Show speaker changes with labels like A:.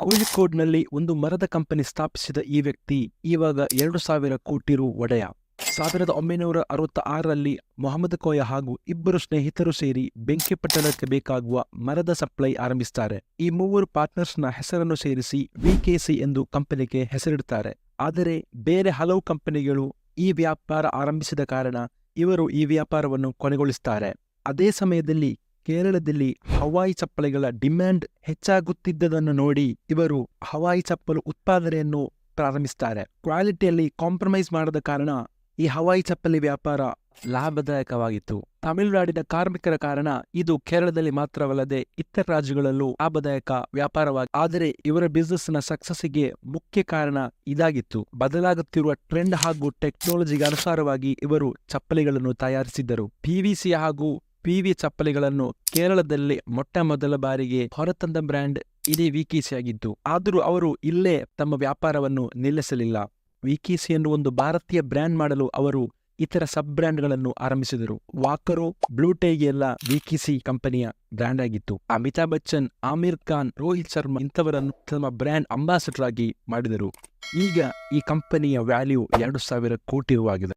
A: ಕೋಳಿಕೋಡ್ನಲ್ಲಿ ಒಂದು ಮರದ ಕಂಪನಿ ಸ್ಥಾಪಿಸಿದ ಈ ವ್ಯಕ್ತಿ ಇವಾಗ 2,000 ಕೋಟಿ ರು ಒಡೆಯ. 1966ರಲ್ಲಿ ಮೊಹಮ್ಮದ್ ಕೋಯ ಹಾಗೂ ಇಬ್ಬರು ಸ್ನೇಹಿತರು ಸೇರಿ ಬೆಂಕಿಪಟ್ಟಣಕ್ಕೆ ಬೇಕಾಗುವ ಮರದ ಸಪ್ಲೈ ಆರಂಭಿಸುತ್ತಾರೆ. ಈ ಮೂವರು ಪಾರ್ಟ್ನರ್ಸ್ನ ಹೆಸರನ್ನು ಸೇರಿಸಿ ವಿಕೆಸಿ ಎಂದು ಕಂಪನಿಗೆ ಹೆಸರಿಡುತ್ತಾರೆ. ಆದರೆ ಬೇರೆ ಹಲವು ಕಂಪನಿಗಳು ಈ ವ್ಯಾಪಾರ ಆರಂಭಿಸಿದ ಕಾರಣ ಇವರು ಈ ವ್ಯಾಪಾರವನ್ನು ಕೊನೆಗೊಳಿಸುತ್ತಾರೆ. ಅದೇ ಸಮಯದಲ್ಲಿ ಕೇರಳದಲ್ಲಿ ಹವಾಯಿ ಚಪ್ಪಲಿಗಳ ಡಿಮ್ಯಾಂಡ್ ಹೆಚ್ಚಾಗುತ್ತಿದ್ದದನ್ನು ನೋಡಿ ಇವರು ಹವಾಯಿ ಚಪ್ಪಲು ಉತ್ಪಾದನೆಯನ್ನು ಪ್ರಾರಂಭಿಸುತ್ತಾರೆ. ಕ್ವಾಲಿಟಿಯಲ್ಲಿ ಕಾಂಪ್ರಮೈಸ್ ಮಾಡದ ಕಾರಣ ಈ ಹವಾಯಿ ಚಪ್ಪಲಿ ವ್ಯಾಪಾರ ಲಾಭದಾಯಕವಾಗಿತ್ತು. ತಮಿಳುನಾಡಿನ ಕಾರ್ಮಿಕರ ಕಾರಣ ಇದು ಕೇರಳದಲ್ಲಿ ಮಾತ್ರವಲ್ಲದೆ ಇತರ ರಾಜ್ಯಗಳಲ್ಲೂ ಲಾಭದಾಯಕ ವ್ಯಾಪಾರವಾಗಿ. ಆದರೆ ಇವರ ಬಿಸ್ನೆಸ್ನ ಸಕ್ಸಸ್ಸಿಗೆ ಮುಖ್ಯ ಕಾರಣ ಇದಾಗಿತ್ತು. ಬದಲಾಗುತ್ತಿರುವ ಟ್ರೆಂಡ್ ಹಾಗೂ ಟೆಕ್ನಾಲಜಿಗೆ ಅನುಸಾರವಾಗಿ ಇವರು ಚಪ್ಪಲಿಗಳನ್ನು ತಯಾರಿಸಿದ್ದರು. ಪಿವಿಸಿ ಹಾಗೂ ಪಿವಿ ಚಪ್ಪಲಿಗಳನ್ನು ಕೇರಳದಲ್ಲಿ ಮೊದಲ ಬಾರಿಗೆ ಹೊರತಂದ ಬ್ರ್ಯಾಂಡ್ ಇದೇ ವಿಕೆಸಿ ಆಗಿದ್ದು. ಆದರೂ ಅವರು ಇಲ್ಲೇ ತಮ್ಮ ವ್ಯಾಪಾರವನ್ನು ನಿಲ್ಲಿಸಲಿಲ್ಲ. ವಿಕೆಸಿ ಎನ್ನುವ ಒಂದು ಭಾರತೀಯ ಬ್ರ್ಯಾಂಡ್ ಮಾಡಲು ಅವರು ಇತರ ಸಬ್ ಬ್ರ್ಯಾಂಡ್ಗಳನ್ನು ಆರಂಭಿಸಿದರು. ವಾಕರೋ, ಬ್ಲೂಟೈಗೆ ಎಲ್ಲ ವಿಕೆಸಿ ಕಂಪನಿಯ ಬ್ರ್ಯಾಂಡ್ ಆಗಿತ್ತು. ಅಮಿತಾಬ್ ಬಚ್ಚನ್, ಆಮಿರ್ ಖಾನ್, ರೋಹಿತ್ ಶರ್ಮಾ ಇಂಥವರನ್ನು ತಮ್ಮ ಬ್ರ್ಯಾಂಡ್ ಅಂಬಾಸಿಡರ್ ಆಗಿ ಮಾಡಿದರು. ಈಗ ಈ ಕಂಪನಿಯ ವ್ಯಾಲ್ಯೂ 2,000 ಕೋಟಿ ರು ಆಗಿದೆ.